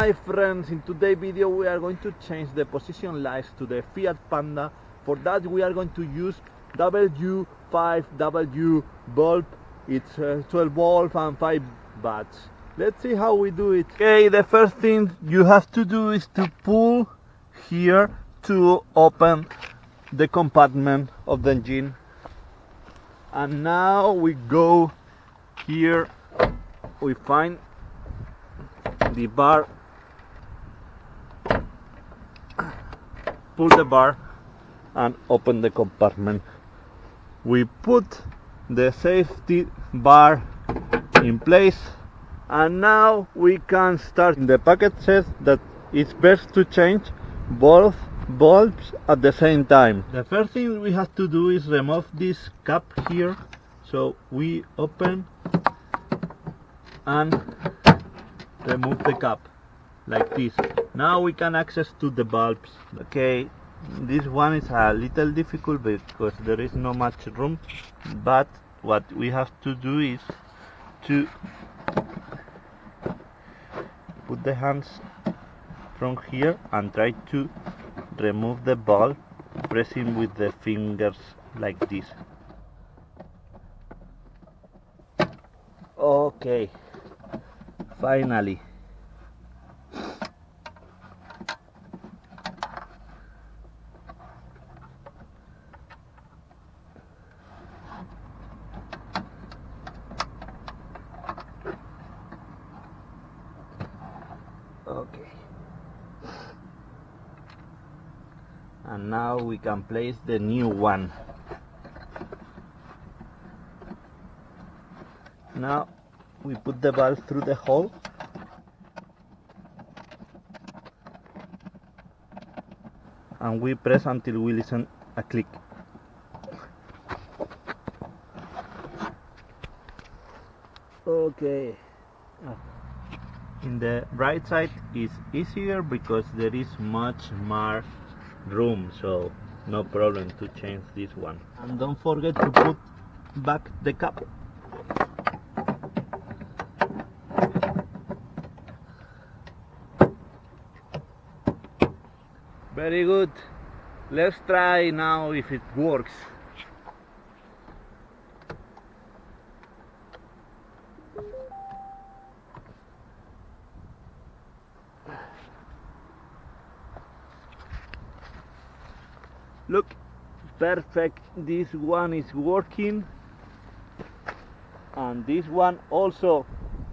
my friends, in today's video we are going to change the position lights to the Fiat Panda. For that we are going to use W5W bulb. It's 12 volts and 5 watts. Let's see how we do it. Okay, the first thing you have to do is to pull here to open the compartment of the engine. And now we go here, we find the bar, pull the bar and open the compartment. We put the safety bar in place, and now we can start. The packet says that it's best to change both bulbs at the same time. The first thing we have to do is remove this cap here, so we open and remove the cap like this. Now we can access to the bulbs. Okay, this one is a little difficult because there is not much room, but what we have to do is to put the hands from here and try to remove the bulb, pressing with the fingers like this. Okay, finally. Okay. And now we can place the new one. Now we put the bulb through the hole and we press until we listen a click. Okay. In the right side is easier because there is much more room, so no problem to change this one. And don't forget to put back the cap. Very good. Let's try now if it works. Look, perfect. This one is working, and this one also.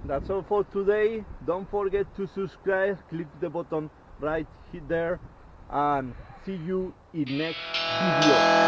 That's all for today. Don't forget to subscribe, click the button right there, and see you in next video.